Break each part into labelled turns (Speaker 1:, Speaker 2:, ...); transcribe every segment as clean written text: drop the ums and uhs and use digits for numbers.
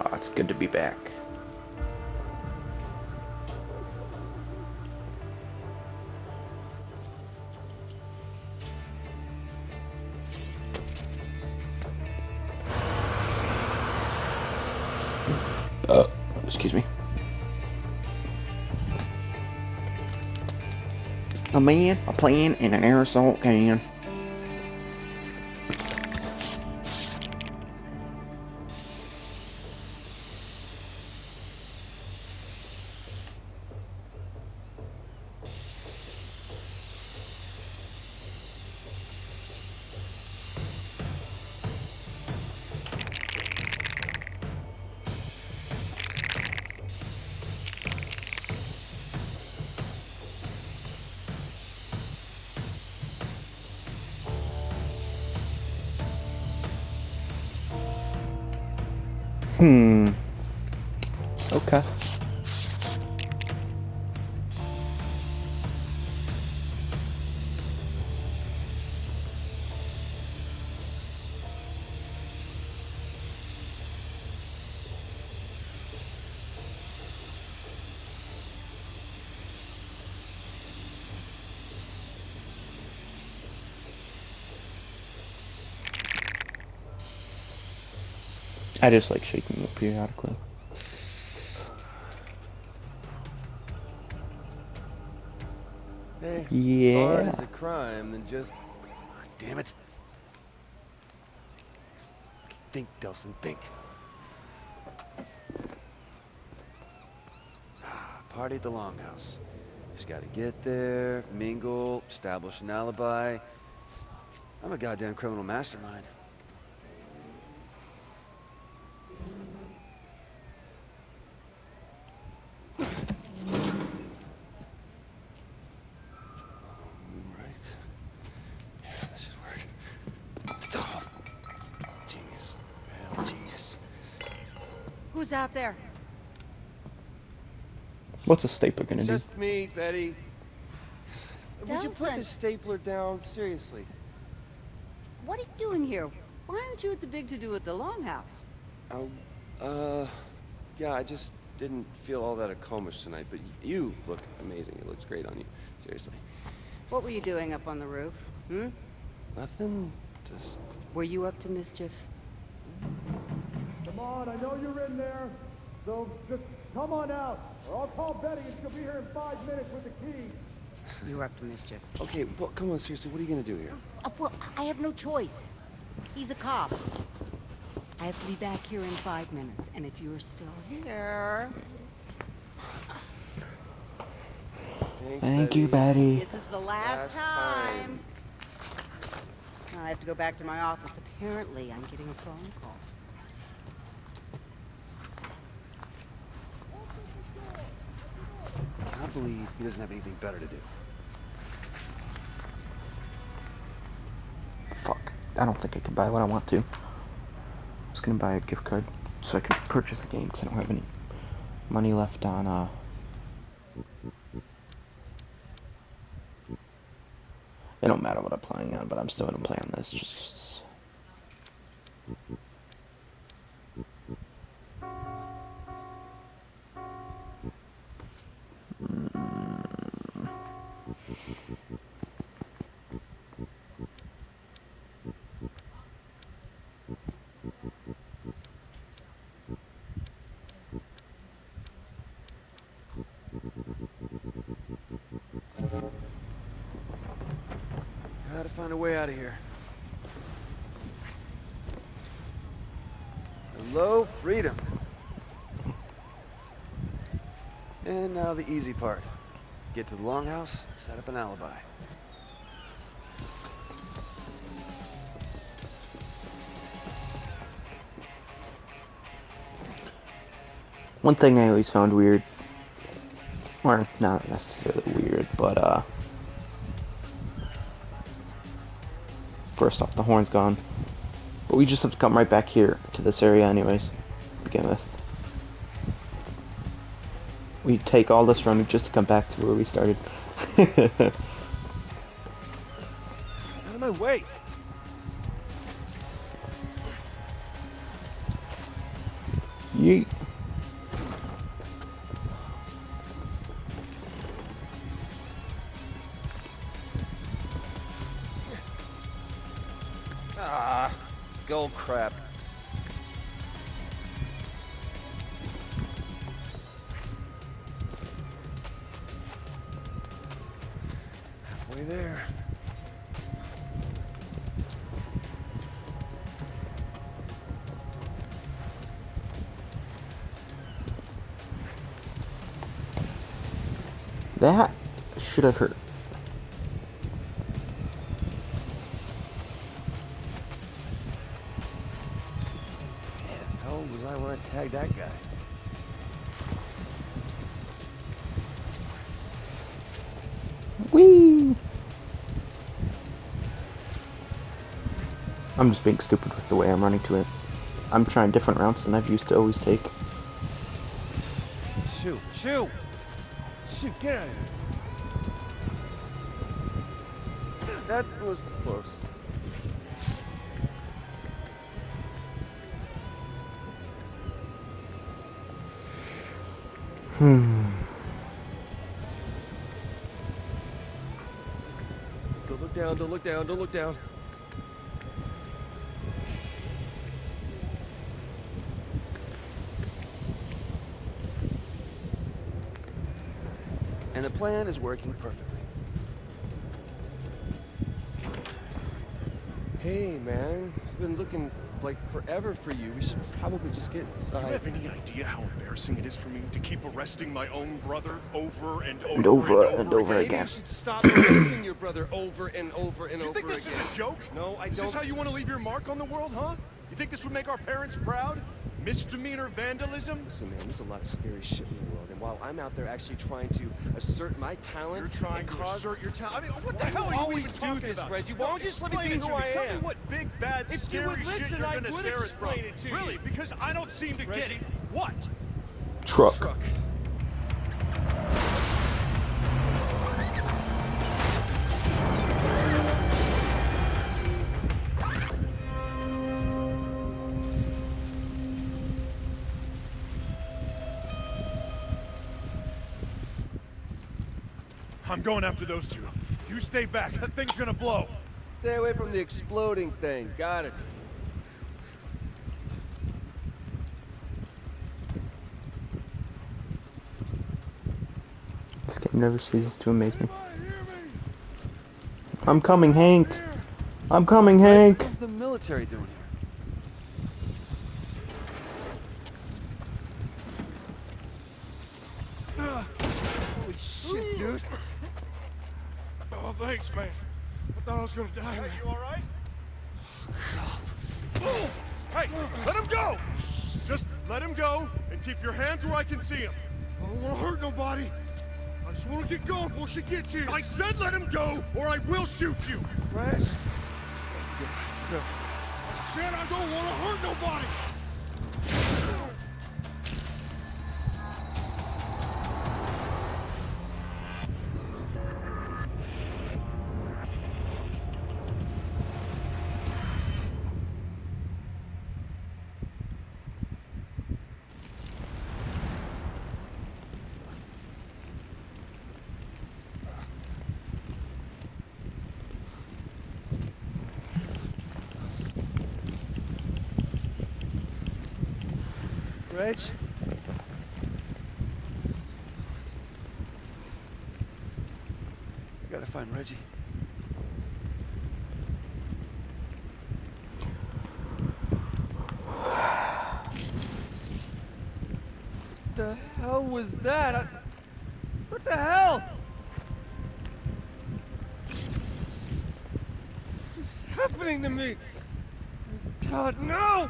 Speaker 1: Oh, it's good to be back. Excuse me. A man, a plan, and an aerosol can. Okay. I just like shaking it periodically.
Speaker 2: Hey, fart
Speaker 1: Yeah.
Speaker 2: is a crime, then just... Damn it. Think, Delson, think. Party at the Longhouse. Just gotta get there, mingle, establish an alibi. I'm a goddamn criminal mastermind. Right. Yeah, this should work. Oh, genius. Real genius.
Speaker 3: Who's out there?
Speaker 1: What's a stapler gonna
Speaker 2: It's
Speaker 1: do?
Speaker 2: just me, Betty. Would you put
Speaker 3: Delson.
Speaker 2: the stapler down? Seriously.
Speaker 3: What are you doing here? Why aren't you at the big to-do at the Longhouse?
Speaker 2: Oh, yeah, I just didn't feel all that accomplished tonight, but you look amazing. It looks great on you. Seriously.
Speaker 3: What were you doing up on the roof? Hmm?
Speaker 2: Nothing. Just...
Speaker 3: Were you up to mischief?
Speaker 4: Come on, I know you're in there, so just come on out, or I'll call Betty and she'll be here in 5 minutes with the key.
Speaker 3: You were up to mischief.
Speaker 2: Okay, well, come on, seriously, what are you gonna do here?
Speaker 3: Well, I have no choice. He's a cop. I have to be back here in 5 minutes, and if you're still here...
Speaker 2: Thanks,
Speaker 1: Thank you, Betty.
Speaker 3: This is the last time. I have to go back to my office. Apparently, I'm getting a phone call.
Speaker 2: I can't believe he doesn't have anything better to do.
Speaker 1: Fuck. I don't think I can buy what I want to. I'm just gonna buy a gift card so I can purchase a game because I don't have any money left on, It don't matter what I'm playing on, but I'm still gonna play on this. Just...
Speaker 2: Gotta find a way out of here. Hello, freedom. And now the easy part. Get to the Longhouse, set up an alibi.
Speaker 1: One thing I always found weird, or not necessarily weird, but first off, the horn's gone. But we just have to come right back here to this area anyways, to begin with. We take all this running just to come back to where we started.
Speaker 2: Out of my way!
Speaker 1: Yeet.
Speaker 2: Ah, gold crap. Halfway there.
Speaker 1: That should have hurt.
Speaker 2: Man, how old was I when I tagged that guy?
Speaker 1: Whee! I'm just being stupid with the way I'm running to it. I'm trying different routes than I've used to always take.
Speaker 2: Shoot, shoot! Shoot, get out of here. That was close. Don't look down, don't look down, don't look down. And the plan is working perfectly. Hey, man. I've been looking like forever for you. We should probably just get
Speaker 5: Do you
Speaker 2: inside.
Speaker 5: have any idea how embarrassing it is for me to keep arresting my own brother over and over
Speaker 1: And over and over
Speaker 2: Maybe
Speaker 1: again.
Speaker 2: you should stop arresting your brother over and over and
Speaker 5: You
Speaker 2: over
Speaker 5: think this
Speaker 2: again.
Speaker 5: is a joke?
Speaker 2: No, I
Speaker 5: Is
Speaker 2: don't.
Speaker 5: this how you want to leave your mark on the world, huh? You think this would make our parents proud? Misdemeanor vandalism?
Speaker 2: Listen, man, there's a lot of scary shit in the world, and while I'm out there actually trying to assert my talent,
Speaker 5: You're trying
Speaker 2: and
Speaker 5: to
Speaker 2: cause...
Speaker 5: assert your talent. I mean, what the
Speaker 2: Why
Speaker 5: hell
Speaker 2: do
Speaker 5: are
Speaker 2: you
Speaker 5: you
Speaker 2: always
Speaker 5: even
Speaker 2: do
Speaker 5: talking
Speaker 2: this,
Speaker 5: about?
Speaker 2: Reggie? Why don't you just let me
Speaker 5: Explain
Speaker 2: be
Speaker 5: it
Speaker 2: who
Speaker 5: to me.
Speaker 2: I
Speaker 5: Tell
Speaker 2: am?
Speaker 5: me what big, bad,
Speaker 2: If you
Speaker 5: scary
Speaker 2: would
Speaker 5: shit
Speaker 2: listen,
Speaker 5: you're
Speaker 2: I
Speaker 5: gonna
Speaker 2: would
Speaker 5: stare us from.
Speaker 2: explain it to you.
Speaker 5: Really? Because I don't seem to get
Speaker 2: Reggie.
Speaker 5: it. What?
Speaker 1: Truck.
Speaker 5: I'm going after those two. You stay back. That thing's gonna blow.
Speaker 2: Stay away from the exploding thing. Got it.
Speaker 1: This game never ceases to amaze me. I'm coming, Hank. I'm coming, Hank.
Speaker 2: What's the military doing here? Holy shit, dude.
Speaker 5: Oh, thanks, man. I thought I was gonna die. Hey, you all right? Hey, let him go! Just let him go and keep your hands where I can see him. I don't want to hurt nobody. I just want to get going before she gets here. I said let him go, or I will shoot you.
Speaker 2: Right?
Speaker 5: I said I don't want to hurt nobody.
Speaker 2: Reg? I gotta find Reggie. What the hell was that? What the hell? What's happening to me? God, no!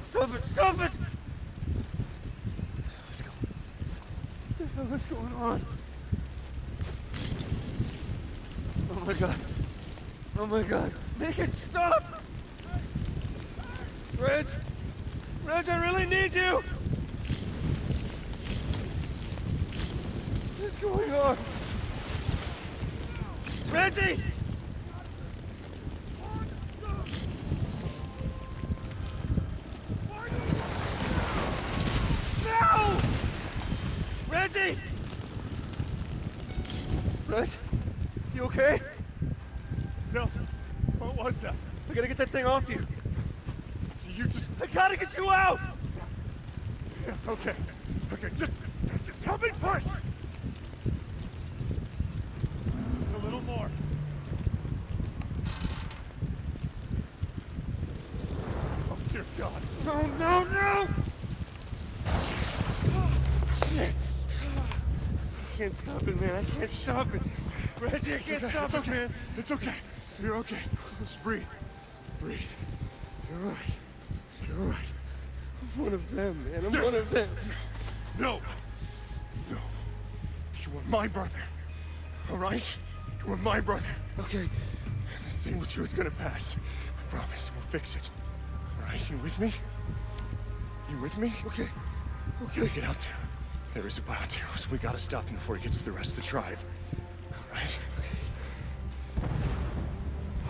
Speaker 2: Stop it! Stop it! What the hell is going on? Oh my god. Oh my god. Make it stop! Reg! Reg, I really need you! What is going on? Reggie! Red? You okay?
Speaker 5: Nelson, what was that?
Speaker 2: I gotta get that thing off you.
Speaker 5: You just...
Speaker 2: I gotta get you out!
Speaker 5: Yeah, okay. Okay, just help me push! Just a little more. Oh, dear God. No, no, no!
Speaker 2: Shit! I can't stop it, man. I can't stop it. Reggie, I can't stop it, man.
Speaker 5: It's okay. You're okay. Just breathe. Breathe. You're all right. You're all right.
Speaker 2: I'm one of them, man. I'm one of them.
Speaker 5: No. No. You are my brother. All right? You are my brother.
Speaker 2: Okay.
Speaker 5: This thing with you is gonna pass. I promise. We'll fix it. All right? You with me? You with me?
Speaker 2: Okay.
Speaker 5: Okay, get out there. There is a bioterrorist. We gotta stop him before he gets to the rest of the tribe. All right?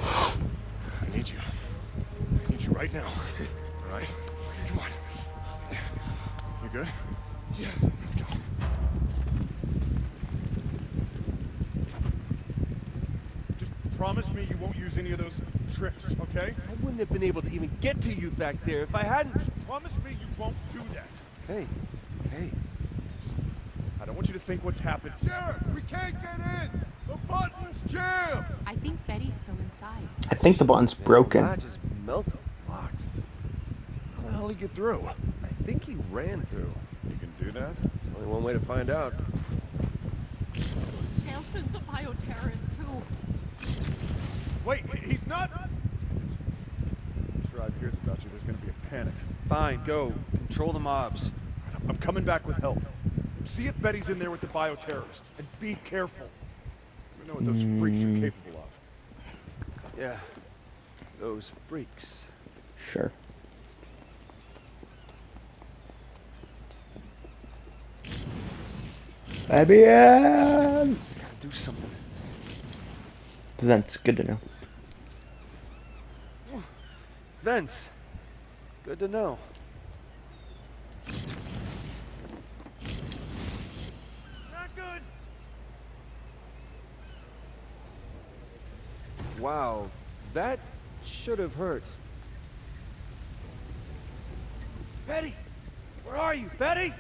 Speaker 5: I need you. I need you right now. All right? Come on. You good?
Speaker 2: Yeah.
Speaker 5: Let's go. Just promise me you won't use any of those tricks, okay?
Speaker 2: I wouldn't have been able to even get to you back there if I hadn't.
Speaker 5: Promise me you won't do that.
Speaker 2: Hey. Hey.
Speaker 5: I don't want you to think what's happened. Sheriff, we can't get in. The button's jammed.
Speaker 6: I think Betty's still inside.
Speaker 1: I think the button's broken.
Speaker 2: The latch is melted. Locked. How the hell did he get through? I think he ran through.
Speaker 5: You can do that?
Speaker 2: There's only one way to find out.
Speaker 6: Nelson's a bioterrorist too.
Speaker 5: Wait, he's not. Damn it. The tribe hears about you. There's going to be a panic.
Speaker 2: Fine, go. Control the mobs.
Speaker 5: I'm coming back with help. See if Betty's in there with the bioterrorist. And be careful. You know what those freaks are capable of.
Speaker 2: Yeah. Those freaks.
Speaker 1: Sure. Fabian!
Speaker 2: Gotta do something.
Speaker 1: That's good to know.
Speaker 2: Vents. Good to know.
Speaker 5: Not good.
Speaker 2: Wow. That should have hurt. Betty! Where are you, Betty?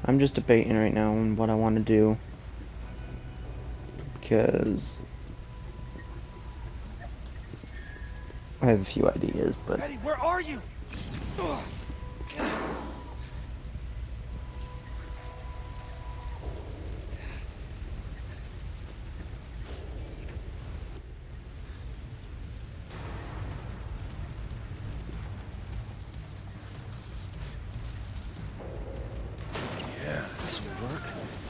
Speaker 1: I'm just debating right now on what I want to do. Because I have a few ideas, but
Speaker 2: Betty, where are you? Ugh. Yeah, this'll work.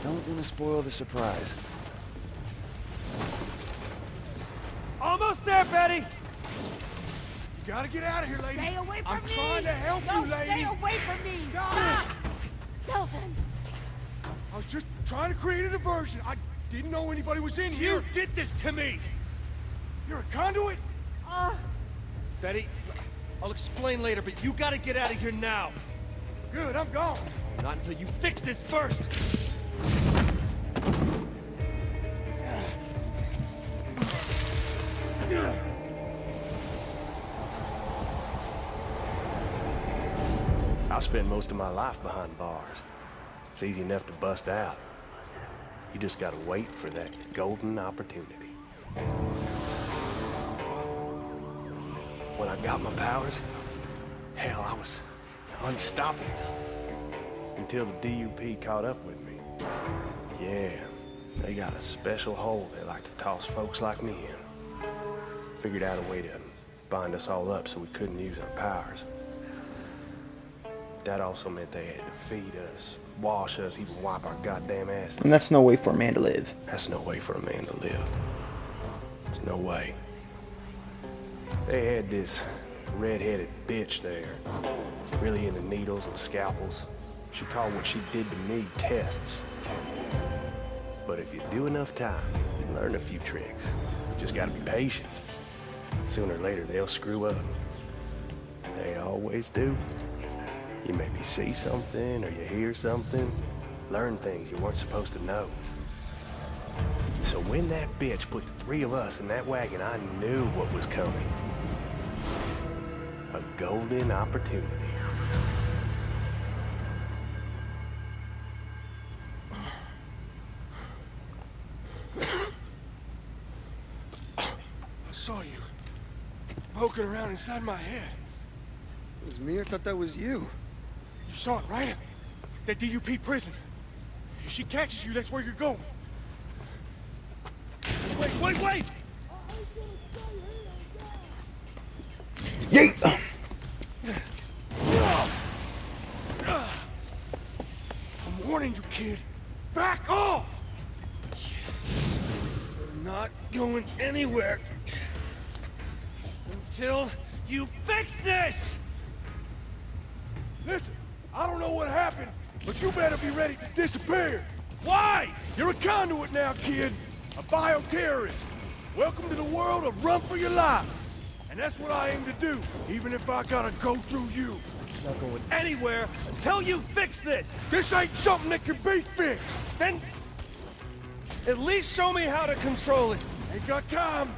Speaker 2: Don't want to spoil the surprise. Almost there, Betty!
Speaker 5: You gotta get out of here, lady.
Speaker 3: Stay away from
Speaker 5: I'm
Speaker 3: me!
Speaker 5: trying to help
Speaker 3: No,
Speaker 5: you, lady.
Speaker 3: stay away from me!
Speaker 5: Stop!
Speaker 3: Nelson!
Speaker 5: I was just trying to create a diversion. I didn't know anybody was in here.
Speaker 2: You did this to me!
Speaker 5: You're a conduit?
Speaker 2: Betty, I'll explain later, but you gotta get out of here now!
Speaker 5: Good, I'm gone.
Speaker 2: Not until you fix this first!
Speaker 7: I spent most of my life behind bars. It's easy enough to bust out. You just gotta wait for that golden opportunity. When I got my powers, hell, I was unstoppable. Until the DUP caught up with me. Yeah, they got a special hole they like to toss folks like me in. Figured out a way to bind us all up so we couldn't use our powers. That also meant they had to feed us, wash us, even wipe our goddamn asses.
Speaker 1: and that's no way for a man to live.
Speaker 7: That's no way for a man to live. There's no way. They had this red-headed bitch there, really into needles and scalpels. She called what she did to me tests. But if you do enough time, you learn a few tricks. You just gotta be patient. Sooner or later, they'll screw up. They always do. You maybe see something or you hear something, learn things you weren't supposed to know. So when that bitch put the three of us in that wagon, I knew what was coming. A golden opportunity.
Speaker 5: I saw you poking around inside my head.
Speaker 8: It was me? I thought that was you.
Speaker 5: You saw it, right? That DUP prison. If she catches you, that's where you're going. Wait!
Speaker 1: Yeet!
Speaker 5: I'm warning you, kid. Back off!
Speaker 2: I'm not going anywhere until you fix this!
Speaker 5: Listen, I don't know what happened, but you better be ready to disappear.
Speaker 2: Why?
Speaker 5: You're a conduit now, kid. A bioterrorist. Welcome to the world of run for your life. And that's what I aim to do, even if I gotta go through you.
Speaker 2: Not going anywhere until you fix this!
Speaker 5: This ain't something that can be fixed.
Speaker 2: Then at least show me how to control it.
Speaker 5: Ain't got time.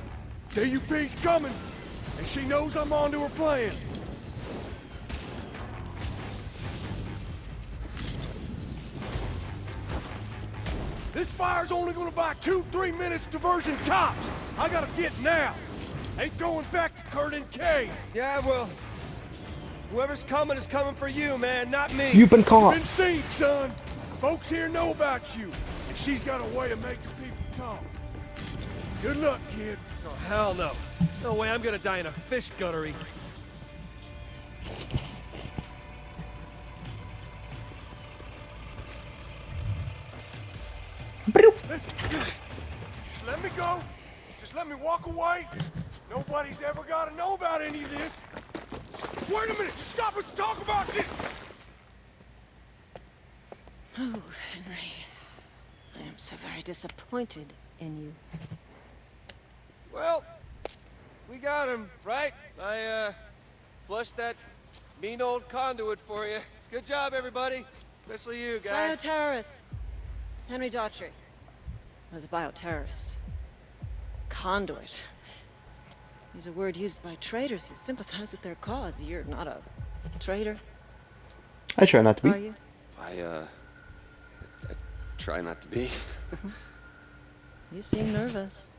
Speaker 5: DUP's coming, and she knows I'm onto her plan. This fire's only gonna buy 2-3 minutes diversion tops. I gotta get now. Ain't going back to Curtin K.
Speaker 2: Yeah, well, whoever's coming is coming for you, man, not me.
Speaker 1: You've been caught.
Speaker 5: Been seen, son. Folks here know about you, and she's got a way of making people talk. Good luck, kid.
Speaker 2: Oh, hell no. No way I'm gonna die in a fish guttery.
Speaker 5: Listen, just let me go. Just let me walk away. Nobody's ever got to know about any of this. Wait a minute! Stop! Let's talk about this!
Speaker 3: Oh, Henry. I am so very disappointed in you.
Speaker 2: Well, we got him, right? I, flushed that mean old conduit for you. Good job, everybody. Especially you, guys.
Speaker 3: Bioterrorist. Henry Daughtry was a bioterrorist. Conduit. Is a word used by traitors who sympathize with their cause. You're not a traitor,
Speaker 1: I try not to
Speaker 3: are
Speaker 1: be.
Speaker 3: you?
Speaker 2: I try not to be.
Speaker 3: You seem nervous.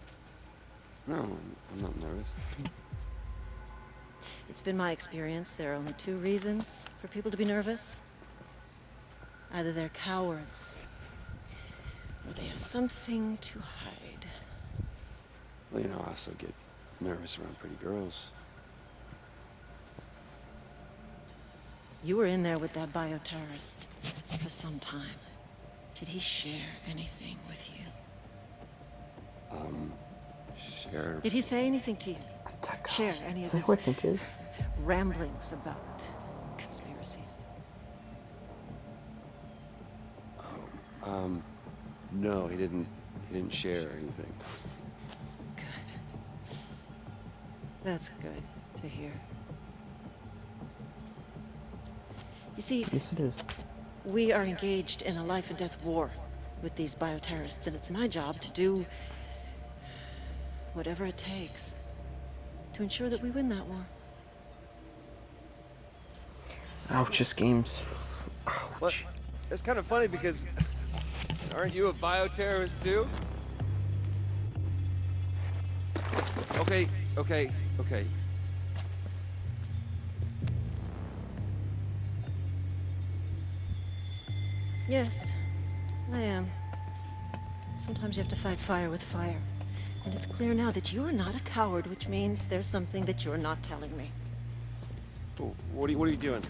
Speaker 2: No, I'm not nervous.
Speaker 3: It's been my experience there are only two reasons for people to be nervous. Either they're cowards, or they have something to hide.
Speaker 2: Well, you know, I also get nervous around pretty girls.
Speaker 3: You were in there with that bioterrorist for some time. Did he share anything with you?
Speaker 2: Share.
Speaker 3: Did he say anything to you? Share any of his
Speaker 1: What think is?
Speaker 3: ramblings about conspiracies?
Speaker 2: No, he didn't share anything.
Speaker 3: Good. That's good to hear. You see,
Speaker 1: Yes, it is.
Speaker 3: we are engaged in a life and death war with these bioterrorists, and it's my job to do whatever it takes to ensure that we win that war.
Speaker 1: Ouch, this game's...
Speaker 2: What?
Speaker 1: Ouch.
Speaker 2: It's kind of funny because aren't you a bioterrorist too? Okay.
Speaker 3: Yes, I am. Sometimes you have to fight fire with fire. And it's clear now that you're not a coward, which means there's something that you're not telling me.
Speaker 2: What are you doing?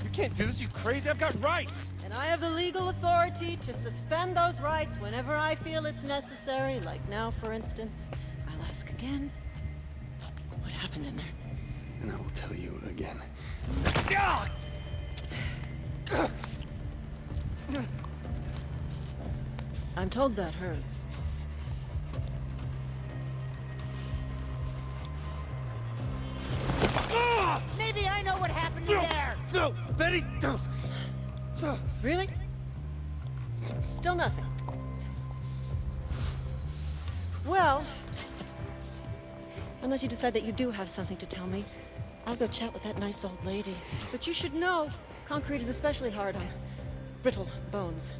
Speaker 2: You can't do this, you crazy. I've got rights.
Speaker 3: And I have the legal authority to suspend those rights whenever I feel it's necessary, like now, for instance. I'll ask again, what happened in there?
Speaker 2: And I will tell you again.
Speaker 3: I'm told that hurts.
Speaker 6: Maybe I know what happened in there.
Speaker 2: No, Betty, don't.
Speaker 3: Really? Still nothing. Well, unless you decide that you do have something to tell me, I'll go chat with that nice old lady. But you should know, concrete is especially hard on brittle bones.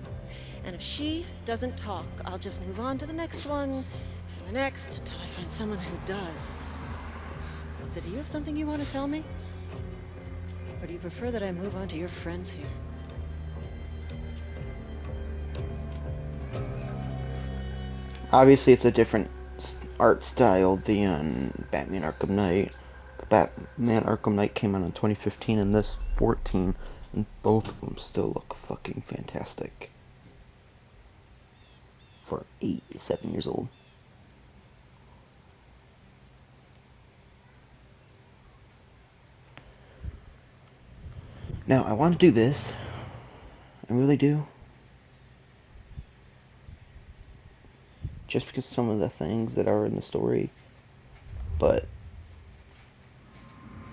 Speaker 3: And if she doesn't talk, I'll just move on to the next one, and the next, until I find someone who does. So do you have something you want to tell me? Or do you prefer that I move on to your friends here?
Speaker 1: Obviously, it's a different art style than Batman Arkham Knight. Batman Arkham Knight came out in 2015 and this 14, and both of them still look fucking fantastic for 7 years old. Now, I want to do this. I really do. Just because some of the things that are in the story, but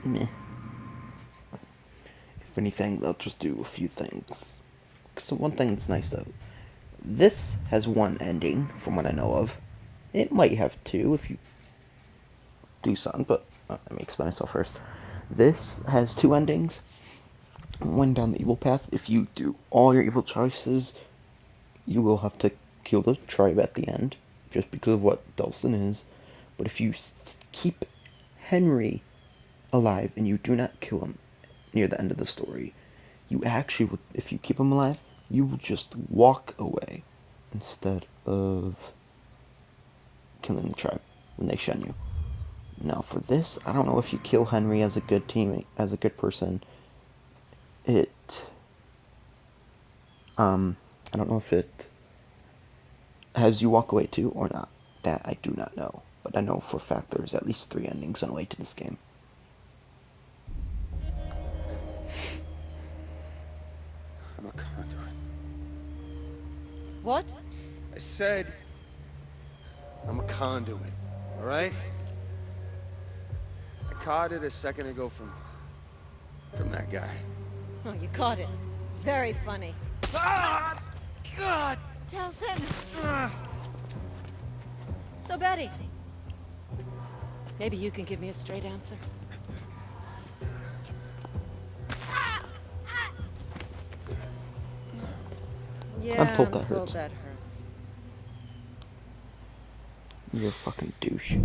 Speaker 1: meh. If anything, they'll just do a few things. So one thing that's nice though, this has one ending from what I know of. It might have two if you do something, but let me explain myself first. This has two endings. One down the evil path. If you do all your evil choices, you will have to kill the tribe at the end, just because of what Delson is. But if you keep Henry alive and you do not kill him near the end of the story, you actually will, if you keep him alive, you will just walk away instead of killing the tribe when they shun you. Now for this, I don't know if you kill Henry as a good teammate, as a good person, I don't know if it has you walk away too or not. That I do not know. But I know for a fact there's at least 3 endings on the way to this game.
Speaker 2: I'm a conduit.
Speaker 3: What?
Speaker 2: I said I'm a conduit, all right? I caught it a second ago from that guy.
Speaker 3: Oh, you caught it. Very funny.
Speaker 2: Ah! God!
Speaker 3: Delson! So, Betty, maybe you can give me a straight answer. Yeah,
Speaker 1: I'm told that
Speaker 3: told
Speaker 1: hurts.
Speaker 3: that hurts.
Speaker 1: You're a fucking douche.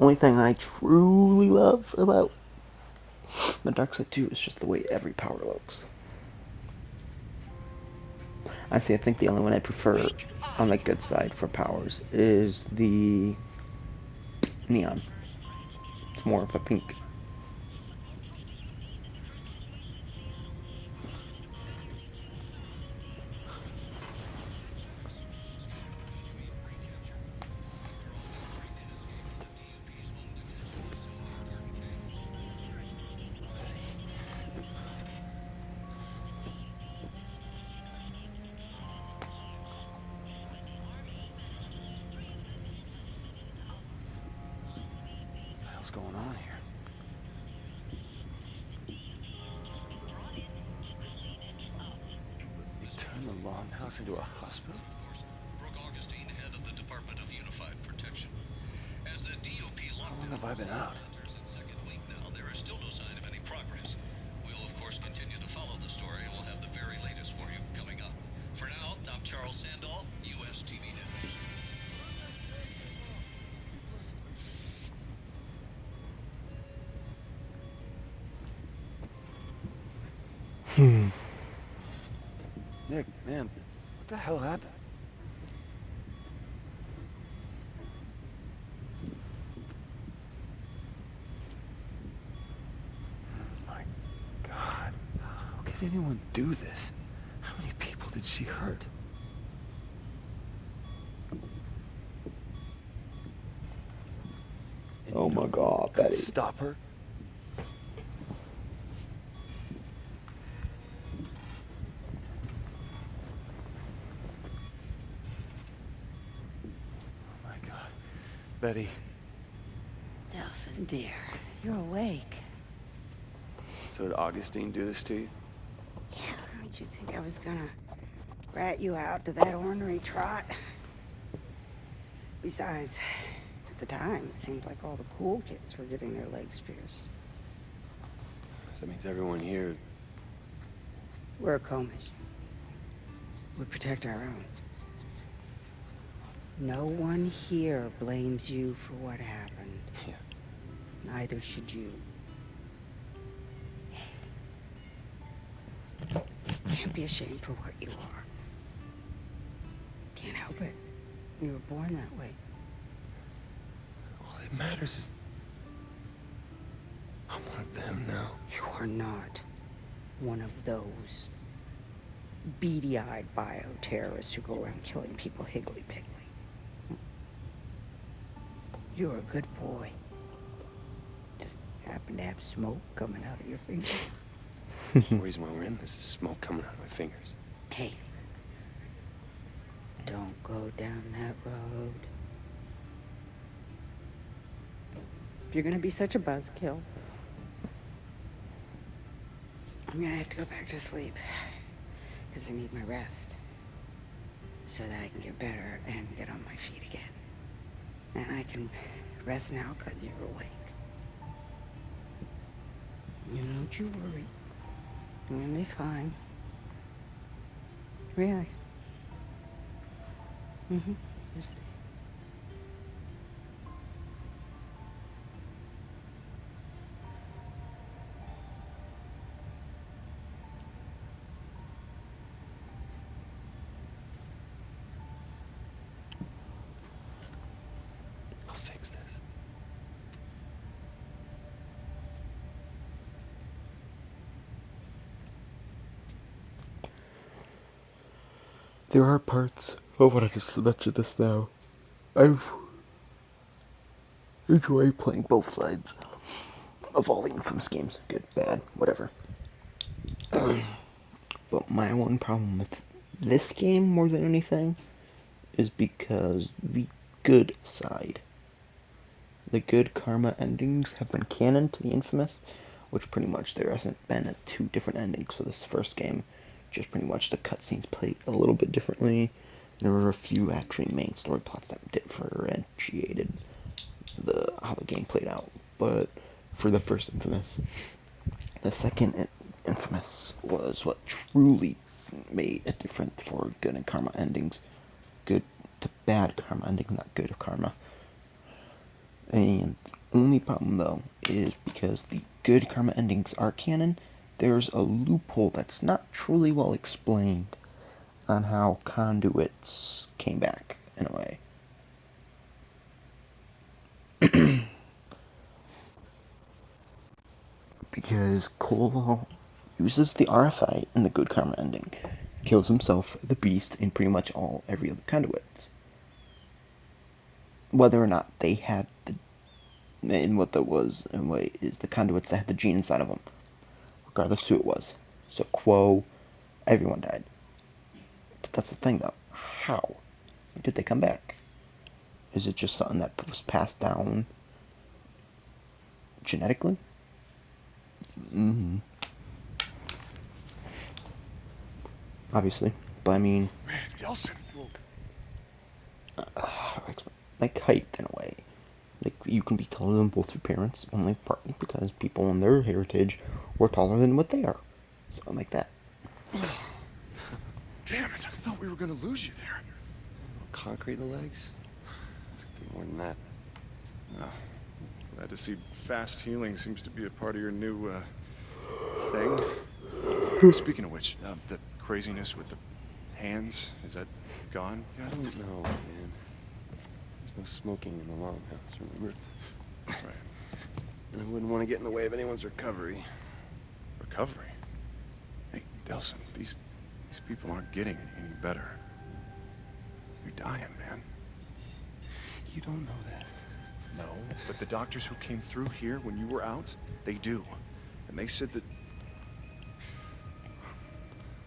Speaker 1: Only thing I truly love about the Dark Side 2 is just the way every power looks. Honestly, I think the only one I prefer on the good side for powers is the neon. It's more of a pink.
Speaker 2: What's going on here? You turned the longhouse into a hospital?
Speaker 9: Head of the Department of Unified Protection. As the DOP
Speaker 2: How long have I been out?
Speaker 9: its second week now, there is still no sign of any progress. We'll of course continue to follow the story and we'll have the very latest for you coming up. For now, I'm Charles Sandall, US TV News.
Speaker 2: Nick, man, what the hell happened? Oh my God. How could anyone do this? How many people did she hurt? And
Speaker 1: Oh my God,
Speaker 2: could
Speaker 1: Betty.
Speaker 2: stop her? Oh my God. Betty.
Speaker 6: Delson, dear, you're awake.
Speaker 2: So did Augustine do this to you?
Speaker 6: Yeah, did you think I was gonna rat you out to that ornery trot? Besides, at the time, it seemed like all the cool kids were getting their legs pierced.
Speaker 2: So that means everyone here...
Speaker 6: We're Comish. We protect our own. No one here blames you for what happened.
Speaker 2: Yeah.
Speaker 6: Neither should you. Can't be ashamed for what you are. Can't help it. You were born that way.
Speaker 2: All that matters is... I'm one of them now.
Speaker 6: You are not one of those beady-eyed bioterrorists who go around killing people higgly-piggly. You're a good boy. Just happen to have smoke coming out of your fingers.
Speaker 2: The reason why we're in this is smoke coming out of my fingers.
Speaker 6: Hey, don't go down that road. If you're gonna be such a buzzkill, I'm gonna have to go back to sleep. Because I need my rest. So that I can get better and get on my feet again. And I can rest now because you're awake. You don't you worry. I'm gonna be fine. Really. Just...
Speaker 2: I'll fix this.
Speaker 1: There are parts of what I just mentioned this now. I've enjoyed playing both sides of all the Infamous games. Good, bad, whatever. But my one problem with this game more than anything is because the good side, the good karma endings have been canon to the Infamous, which pretty much there hasn't been two different endings for this first game. Just pretty much the cutscenes played a little bit differently. There were a few actually main story plots that differentiated how the game played out. But for the first Infamous, the second Infamous was what truly made a difference for good and karma endings. Good to bad karma endings, not good karma. And the only problem though is because the good karma endings are canon, there's a loophole that's not truly well explained on how conduits came back in a way. Because Cole uses the RFI in the good karma ending, kills himself, the beast, in pretty much every other conduits. Whether or not they had and what that was, in a way, is the conduits that had the gene inside of them, regardless who it was. So Quo, everyone died. But that's the thing, though. How did they come back? Is it just something that was passed down genetically? Obviously, but I mean,
Speaker 5: Man, Delsin.
Speaker 1: like height in a way. Like, you can be taller than both your parents, only partly because people in their heritage were taller than what they are. Something like that.
Speaker 5: Damn it, I thought we were gonna lose you there.
Speaker 2: Concrete in the legs? It's gonna be more than that.
Speaker 5: Oh, glad to see fast healing seems to be a part of your new, thing. Speaking of which, the craziness with the hands, is that gone
Speaker 2: I
Speaker 5: yet?
Speaker 2: don't know, man. There's no smoking in the longhouse, remember?
Speaker 5: Right.
Speaker 2: And I wouldn't want to get in the way of anyone's recovery.
Speaker 5: Recovery? Hey, Delsin, these people aren't getting any better. You're dying, man.
Speaker 2: You don't know that.
Speaker 5: No, but the doctors who came through here when you were out, they do. And they said that...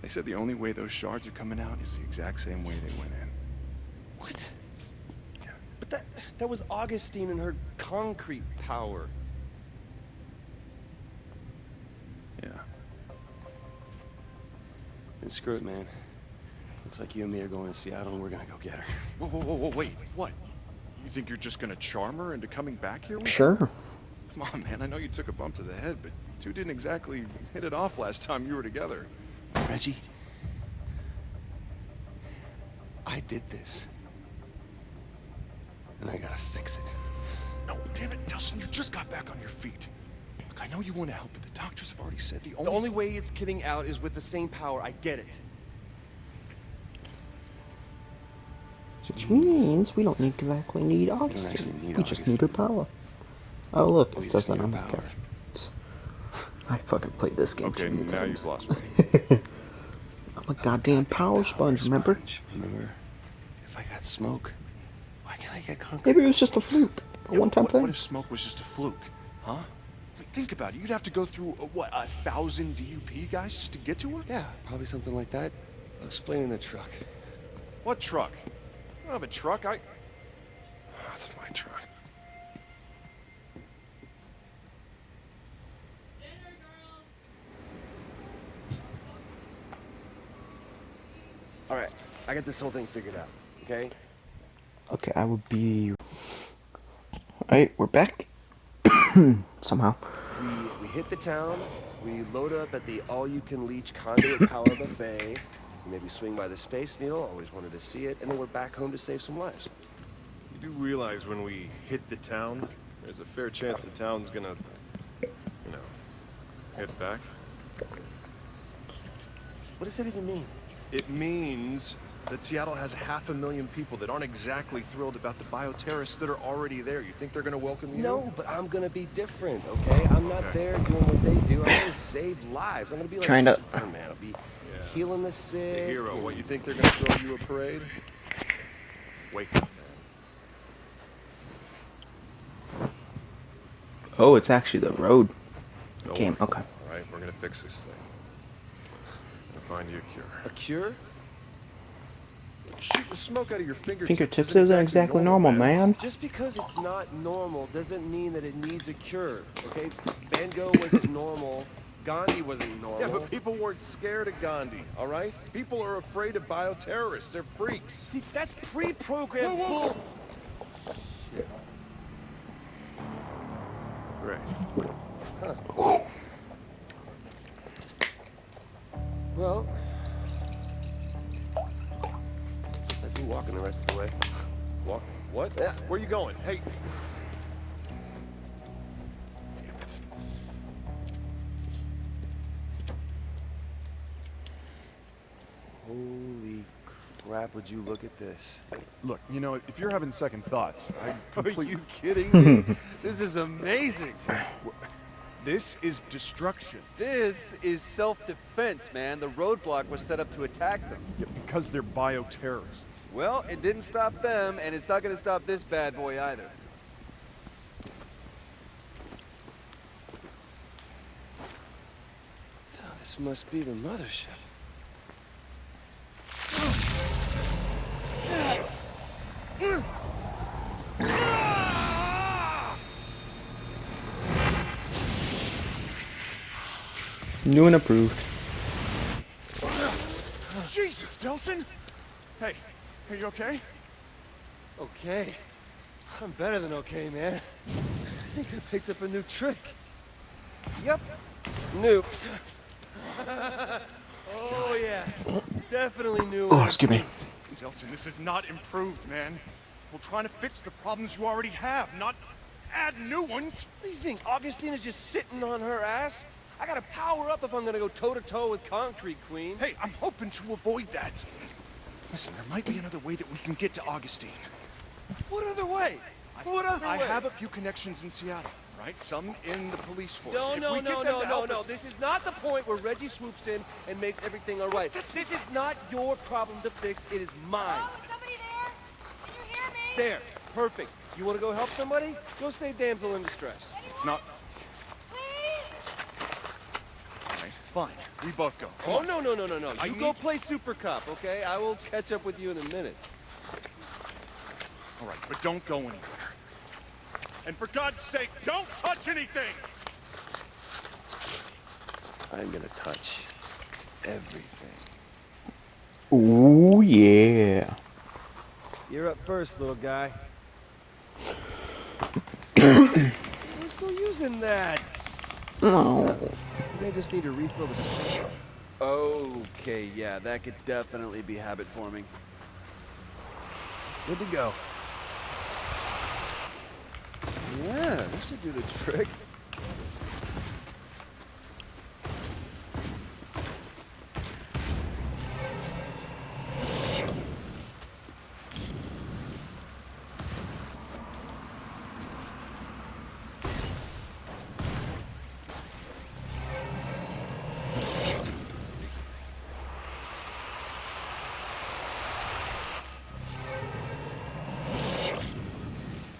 Speaker 5: They said the only way those shards are coming out is the exact same way they went in.
Speaker 2: What? But that was Augustine and her concrete power.
Speaker 5: Yeah,
Speaker 7: And screw it, man. Looks like you and me are going to Seattle and we're gonna go get her.
Speaker 5: Whoa, whoa, whoa, whoa, wait, what? You think you're just gonna charm her into coming back here with you?
Speaker 1: Sure.
Speaker 5: Come on, man, I know you took a bump to the head, but you two didn't exactly hit it off last time you were together.
Speaker 7: Reggie, I did this. And I gotta fix it.
Speaker 5: No, damn it, Delson, you just got back on your feet. Look, I know you want to help, but the doctors have already said
Speaker 7: The only way it's getting out is with the same power. I get it.
Speaker 1: Which means we don't exactly need oxygen.
Speaker 7: actually need
Speaker 1: We just
Speaker 7: oxygen.
Speaker 1: need her power. Oh look,
Speaker 7: We
Speaker 1: it
Speaker 7: just
Speaker 1: says that
Speaker 7: need
Speaker 1: on
Speaker 7: her
Speaker 1: my
Speaker 7: power.
Speaker 1: character. I fucking played this game
Speaker 5: Okay,
Speaker 1: too many
Speaker 5: now
Speaker 1: times.
Speaker 5: you've lost me.
Speaker 1: I'm a goddamn power sponge, remember?
Speaker 7: Remember? If I got smoke, why can't I get concrete?
Speaker 1: Maybe it was just a fluke. A
Speaker 5: Yeah,
Speaker 1: one-time
Speaker 5: what
Speaker 1: thing.
Speaker 5: if smoke was just a fluke? Huh? Like, think about it. You'd have to go through, what, 1,000 DUP guys just to get to her?
Speaker 7: Yeah, probably something like that. I'll explain in the truck.
Speaker 5: What truck? I don't have a truck. That's my truck.
Speaker 7: All right, I got this whole thing figured out, okay?
Speaker 1: Okay, I will be... Alright, we're back. Somehow.
Speaker 7: We hit the town, we load up at the all-you-can-leech conduit power buffet, maybe swing by the Space Needle, always wanted to see it, and then we're back home to save some lives.
Speaker 10: You do realize when we hit the town, there's a fair chance the town's gonna, you know, head back?
Speaker 7: What does that even mean?
Speaker 10: It means that Seattle has 500,000 people that aren't exactly thrilled about the bioterrorists that are already there. You think they're gonna welcome you?
Speaker 7: No, but I'm gonna be different, okay? I'm not there doing what they do. I'm gonna save lives. I'm gonna be like
Speaker 1: Trying to-
Speaker 7: Superman. I'll be healing the sick.
Speaker 10: The hero.
Speaker 7: and-
Speaker 10: What, you think they're gonna throw you a parade? Wake up, man.
Speaker 1: Oh, it's actually the road
Speaker 10: Don't
Speaker 1: game.
Speaker 10: worry.
Speaker 1: Okay.
Speaker 10: All right, we're gonna fix this thing. We'll find you a cure.
Speaker 7: A cure?
Speaker 10: Shoot the smoke out of your fingertips.
Speaker 1: Fingertips isn't exactly normal, man.
Speaker 7: Just because it's not normal doesn't mean that it needs a cure, okay? Van Gogh wasn't normal. Gandhi wasn't normal.
Speaker 10: Yeah, but people weren't scared of Gandhi, all right? People are afraid of bioterrorists. They're freaks.
Speaker 7: See, that's pre-programmed
Speaker 10: Whoa, whoa,
Speaker 7: bull.
Speaker 10: Shit. Right.
Speaker 7: Huh. Well, guess I'd be walking the rest of the way.
Speaker 10: What? What?
Speaker 7: Yeah.
Speaker 10: Where you going? Hey. Damn it.
Speaker 7: Holy crap, would you look at this?
Speaker 5: Look, you know, if you're having second thoughts, I completely...
Speaker 2: Are you kidding me? This is amazing.
Speaker 5: This is destruction.
Speaker 2: This is self-defense, man. The roadblock was set up to attack them.
Speaker 5: Yeah, because they're bioterrorists.
Speaker 2: Well, it didn't stop them, and it's not going to stop this bad boy either.
Speaker 7: Oh, this must be the mothership.
Speaker 1: New and approved.
Speaker 5: Jesus, Delson! Hey, are you okay?
Speaker 7: Okay. I'm better than okay, man. I think I picked up a new trick. Yep. New. Oh, yeah. Definitely new.
Speaker 1: Oh, excuse me.
Speaker 5: Delson, this is not improved, man. We're trying to fix the problems you already have, not add new ones.
Speaker 7: What do you think? Augustine is just sitting on her ass? I gotta power up if I'm gonna go toe-to-toe with Concrete Queen.
Speaker 5: Hey, I'm hoping to avoid that. Listen, there might be another way that we can get to Augustine.
Speaker 7: What other way? What other
Speaker 5: I
Speaker 7: way?
Speaker 5: have a few connections in Seattle, right? Some in the police force.
Speaker 7: No,
Speaker 5: If
Speaker 7: no,
Speaker 5: we get
Speaker 7: no,
Speaker 5: them
Speaker 7: no,
Speaker 5: to
Speaker 7: no,
Speaker 5: help
Speaker 7: no.
Speaker 5: us-
Speaker 7: This is not the point where Reggie swoops in and makes everything all right. This is not your problem to fix. It is mine.
Speaker 11: Oh, is somebody there? Can you hear me?
Speaker 7: There. Perfect. You want to go help somebody? Go save damsel in distress.
Speaker 5: It's not...
Speaker 11: Please?
Speaker 5: All right, fine. We both go. Come
Speaker 7: Oh,
Speaker 5: on.
Speaker 7: no, no, no, no, no.
Speaker 5: I
Speaker 7: You go
Speaker 5: need-
Speaker 7: play Super Cup, okay? I will catch up with you in a minute.
Speaker 5: All right, but don't go anywhere. And for God's sake, don't touch anything!
Speaker 7: I'm gonna touch everything.
Speaker 1: Ooh, yeah.
Speaker 2: You're up first, little guy. We're still using that.
Speaker 1: No.
Speaker 2: They just need to refill the... Okay, yeah, that could definitely be habit forming. Good to go. Yeah, this should do the trick.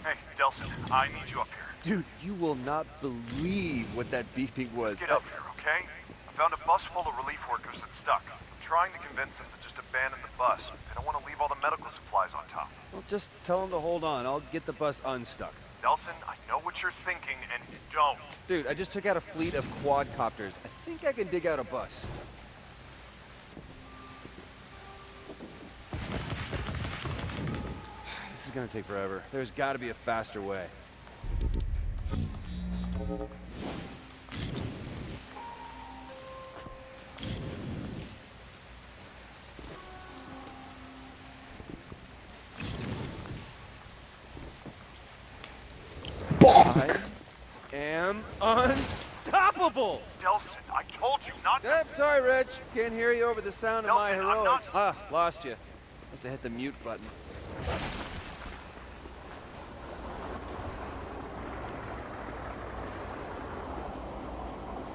Speaker 12: Hey, Delson, I need you up here.
Speaker 2: Dude, you will not believe what that beeping was.
Speaker 12: Let's get up here, okay? I found a bus full of relief workers that's stuck. I'm trying to convince them to just abandon the bus. They don't want to leave all the medical supplies on top.
Speaker 2: Well, just tell them to hold on. I'll get the bus unstuck.
Speaker 12: Delson, I know what you're thinking, and don't.
Speaker 2: Dude, I just took out a fleet of quadcopters. I think I can dig out a bus. This is gonna take forever. There's gotta be a faster way. I am unstoppable!
Speaker 12: Delson, I told you not to.
Speaker 2: I'm sorry, Reg. Can't hear you over the sound of my
Speaker 12: Delson, I'm
Speaker 2: heroics.
Speaker 12: not...
Speaker 2: Lost you. Must have hit the mute button.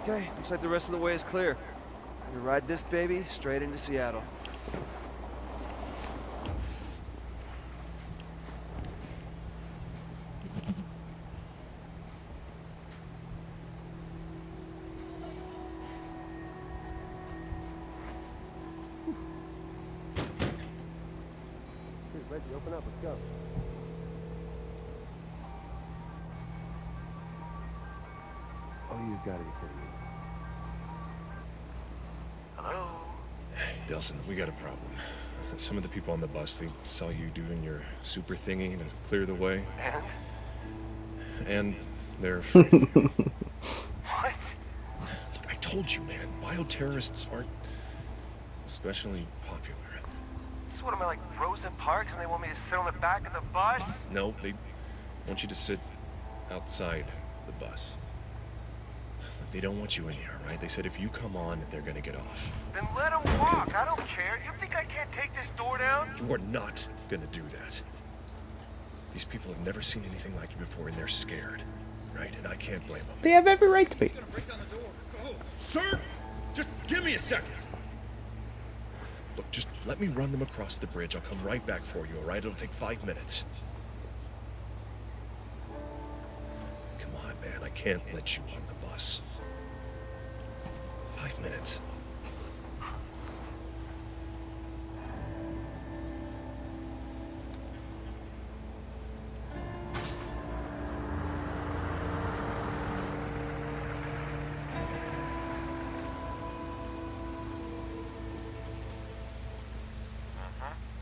Speaker 2: Okay, looks like the rest of the way is clear. We ride this baby straight into Seattle.
Speaker 7: Reggie, open up. Let's go.
Speaker 2: Oh, you've got to be kidding me.
Speaker 12: Hello?
Speaker 10: Delson, we got a problem. Some of the people on the bus, they saw you doing your super thingy to clear the way. And they're afraid of you.
Speaker 12: What?
Speaker 10: I told you, man. Bioterrorists aren't especially popular.
Speaker 12: So what am I, like Rosa Parks, and they want me to sit on the back of the bus?
Speaker 10: No, they want you to sit outside the bus. They don't want you in here, right? They said if you come on, they're gonna get off.
Speaker 12: Then let them walk. I don't care. You think I can't take this door down?
Speaker 10: You are not gonna do that. These people have never seen anything like you before, and they're scared, right? And I can't blame them.
Speaker 1: They have every right to be.
Speaker 10: Sir, just give me a second. Look, just let me run them across the bridge. I'll come right back for you, all right? It'll take 5 minutes. Come on, man. I can't let you on the bus. 5 minutes.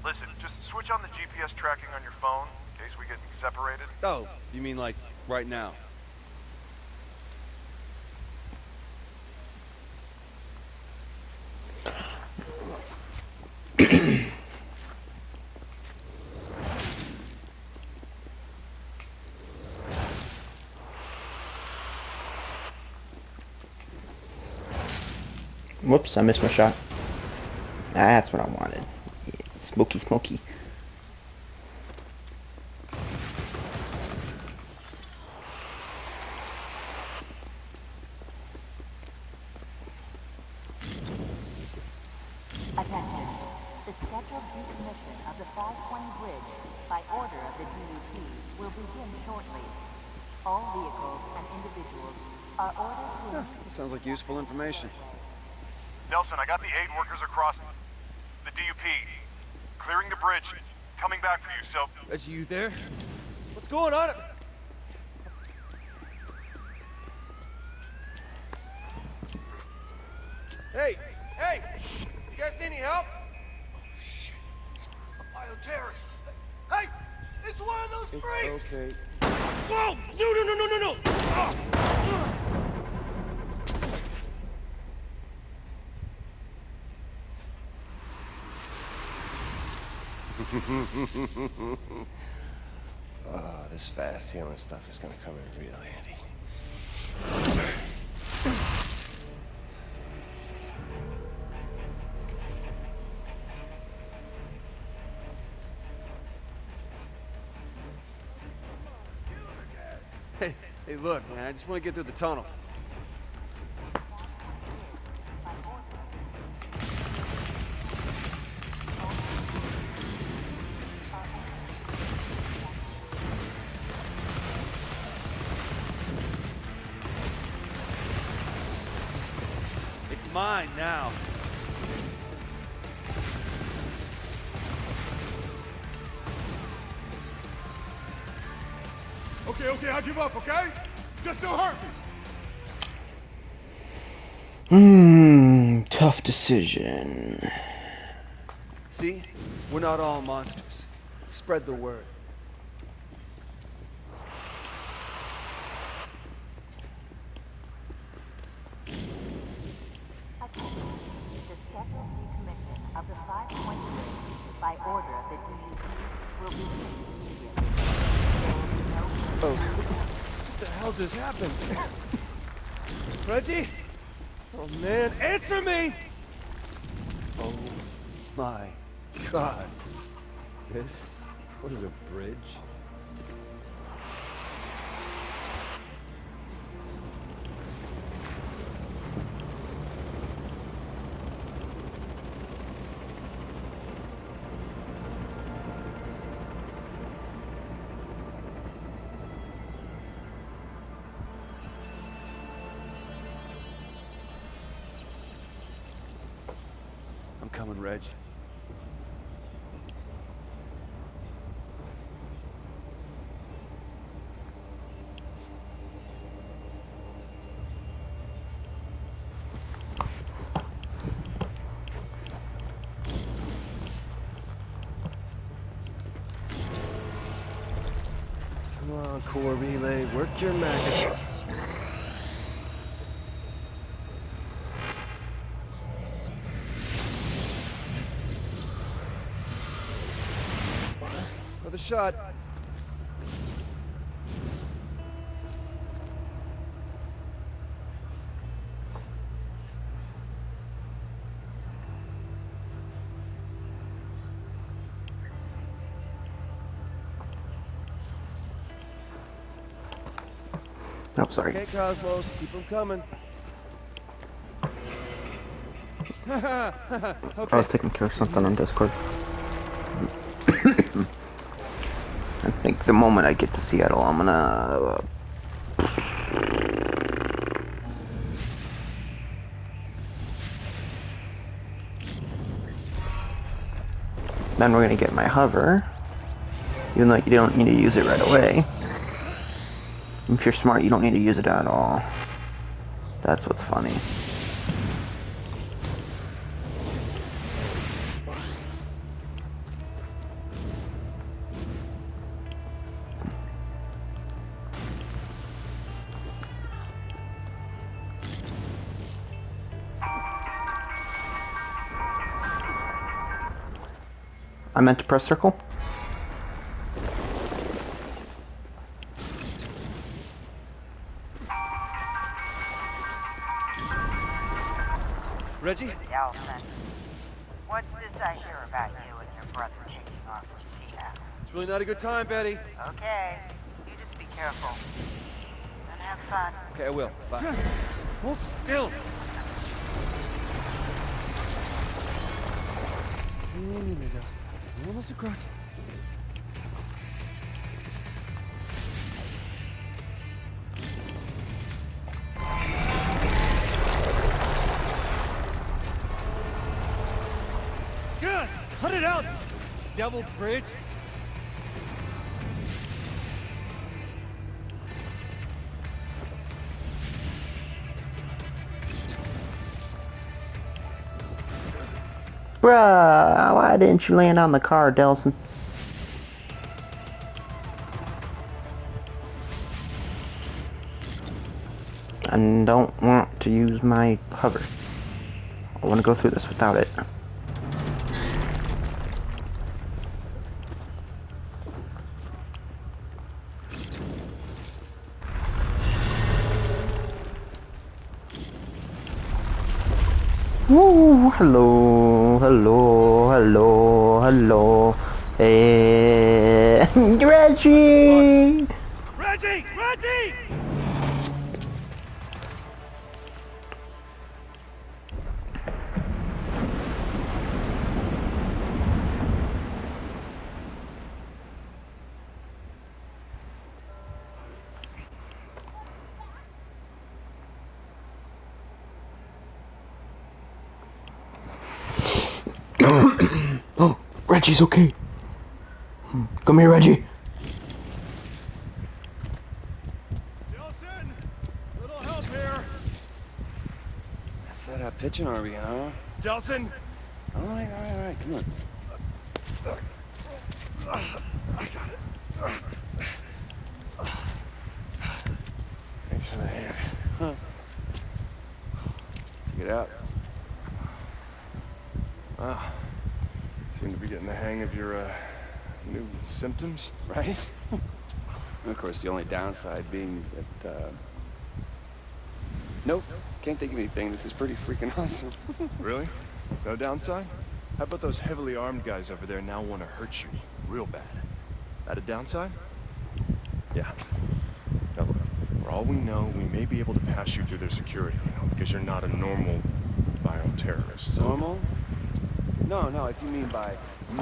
Speaker 12: Listen, just switch on the GPS tracking on your phone in case we get separated.
Speaker 2: Oh, you mean like right now?
Speaker 1: Whoops, I missed my shot. That's what I wanted. Yeah, smoky, smoky.
Speaker 13: Attention. The scheduled decommission of the 520 bridge by order of the DUP will begin shortly. All vehicles and individuals are ordered to...
Speaker 2: Sounds like useful information.
Speaker 12: Nelson, I got the aid workers across the DUP. Clearing the bridge. Coming back for you, so...
Speaker 2: Reggie, you there? What's going on?
Speaker 5: Hey! Hey! You guys need any help? Bioterrorist! Hey! It's one of those freaks!
Speaker 2: Okay.
Speaker 5: Whoa! No!
Speaker 7: Oh, this fast healing stuff is gonna come in real handy.
Speaker 2: Hey, look, man, I just want to get through the tunnel. It's mine now.
Speaker 5: Okay, I give up, okay? Just don't hurt me!
Speaker 1: Tough decision.
Speaker 2: See? We're not all monsters. Spread the word.
Speaker 13: The scheduled decommission of the 5-point bridge by order of the DUP will begin immediately. There will be no
Speaker 2: What the hell just happened? Reggie? Oh man, answer me! Oh my God. This was a bridge? I'm coming, Reg. Come on, core relay, work your magic. For the shot.
Speaker 1: Oh, sorry.
Speaker 2: Okay, Cosmos, keep them coming. Okay.
Speaker 1: I was taking care of something on Discord. I think the moment I get to Seattle, I'm gonna... then we're gonna get my hover. Even though you don't need to use it right away. If you're smart, you don't need to use it at all. That's what's funny. I meant to press circle.
Speaker 2: Reggie?
Speaker 6: Nelson, what's this I hear about you and your brother taking off for Seattle?
Speaker 2: It's really not a good time, Betty.
Speaker 6: Okay, you just be careful. And have fun.
Speaker 2: Okay, I will. Bye. Hold still. We're almost across. God, cut it out, devil bridge.
Speaker 1: Bruh, why didn't you land on the car, Delson? I don't want to use my hover. I want to go through this without it. Woo! Hello, hello, hello, hello. Hey, Reggie!
Speaker 10: Reggie! Reggie!
Speaker 1: Oh, Reggie's okay. Come here, Reggie.
Speaker 5: Nelson, little help here.
Speaker 2: Set up pitching, are we, huh?
Speaker 5: Delson.
Speaker 2: All right, come on.
Speaker 7: Thanks for the hand.
Speaker 2: Huh. Check it out.
Speaker 7: Wow. Seem to be getting the hang of your, new symptoms.
Speaker 2: Right? And of course, the only downside being that, nope, can't think of anything. This is pretty freaking awesome.
Speaker 7: Really? No downside? How about those heavily armed guys over there now want to hurt you real bad? That a downside? Yeah. Now look, for all we know, we may be able to pass you through their security, because you're not a normal bioterrorist. So...
Speaker 2: Normal? No, if you mean by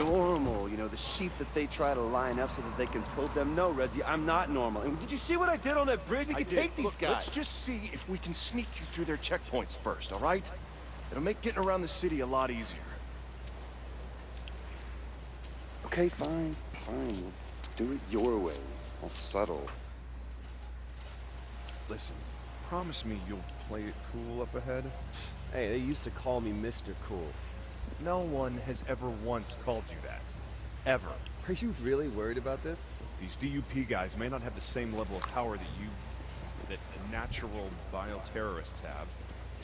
Speaker 2: normal, you know, the sheep that they try to line up so that they can probe them. No, Reggie, I'm not normal. And did you see what I did on that bridge? We can take these
Speaker 7: Look,
Speaker 2: guys.
Speaker 7: let's just see if we can sneak you through their checkpoints first, all right? It'll make getting around the city a lot easier.
Speaker 2: Okay, fine. Do it your way. I'll settle.
Speaker 7: Listen, promise me you'll play it cool up ahead.
Speaker 14: Hey, they used to call me Mr. Cool.
Speaker 10: No one has ever once called you that. Ever.
Speaker 14: Are you really worried about this?
Speaker 10: These DUP guys may not have the same level of power that natural bioterrorists have.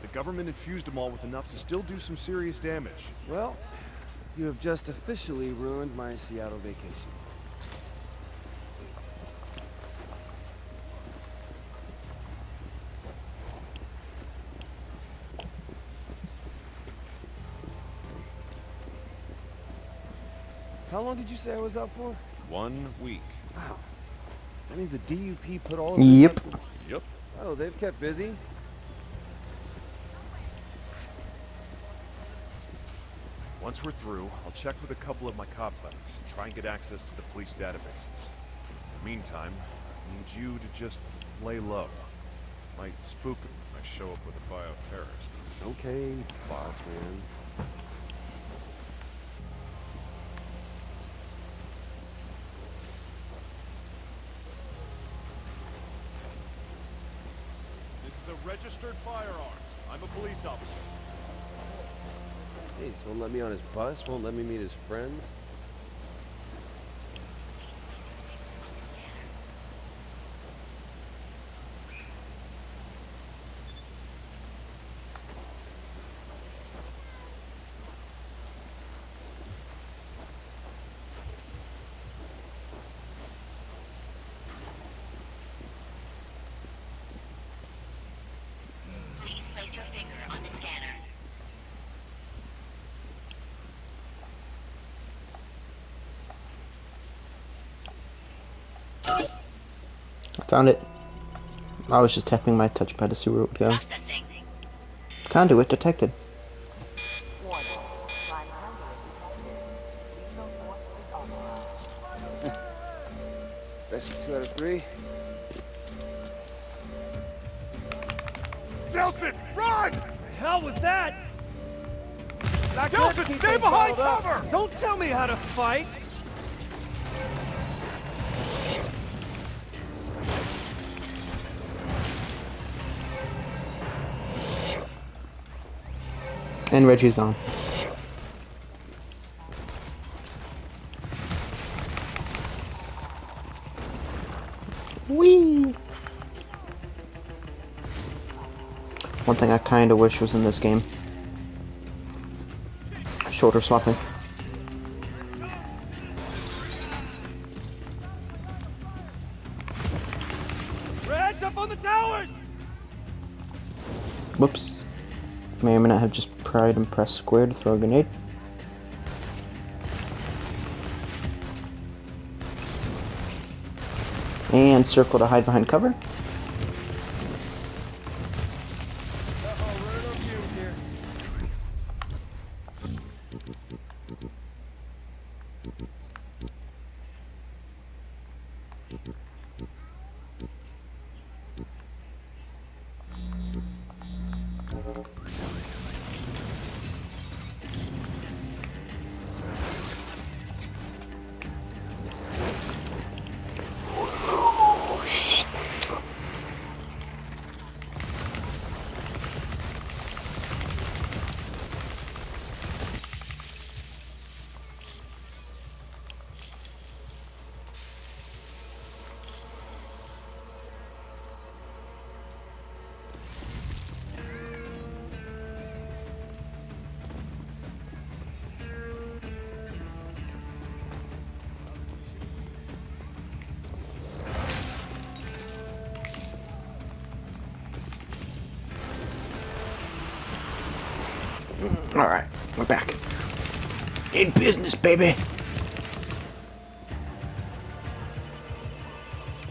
Speaker 10: The government infused them all with enough to still do some serious damage.
Speaker 14: Well, you have just officially ruined my Seattle vacation. How long did you say I was out for?
Speaker 10: 1 week.
Speaker 14: Wow. That means the DUP put all of this
Speaker 1: Yep.
Speaker 14: up.
Speaker 10: Yep.
Speaker 14: Oh, they've kept busy?
Speaker 10: Once we're through, I'll check with a couple of my cop buddies and try and get access to the police databases. In the meantime, I need you to just lay low. Might spook them if I show up with a bioterrorist.
Speaker 14: Okay, boss man.
Speaker 5: This is a registered firearm. I'm a police officer.
Speaker 14: Hey, so won't let me on his bus, won't let me meet his friends.
Speaker 11: Please place your finger on the scanner.
Speaker 1: I found it. I was just tapping my touchpad to see where it would go.
Speaker 11: Processing.
Speaker 1: Conduit detected.
Speaker 13: Warning. Prime conduit detected. Lethal force is authorized.
Speaker 14: Best 2 out of 3.
Speaker 5: Delson, run!
Speaker 14: Hell with that! Not good to
Speaker 5: Delson,
Speaker 14: keep
Speaker 5: stay
Speaker 14: things
Speaker 5: behind
Speaker 14: bottled up.
Speaker 5: cover!
Speaker 14: Don't tell me how to fight!
Speaker 1: And Reggie's gone. One thing I kinda wish was in this game. Shoulder swapping.
Speaker 2: Reds up on the towers!
Speaker 1: Whoops. May or may not have just pried and pressed square to throw a grenade. And circle to hide behind cover. Alright, we're back. In business, baby!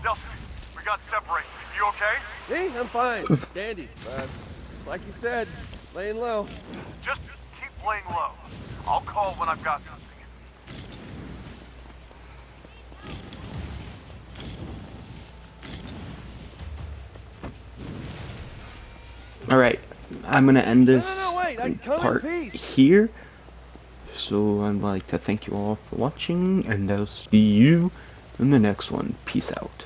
Speaker 12: Nelson, we got separated. You okay?
Speaker 2: Me? I'm fine. Dandy. Like you said, laying low.
Speaker 12: Just keep laying low. I'll call when I've got something.
Speaker 1: Alright, I'm gonna end this
Speaker 2: wait, I come in
Speaker 1: part
Speaker 2: peace.
Speaker 1: here. So I'd like to thank you all for watching, and I'll see you in the next one. Peace out.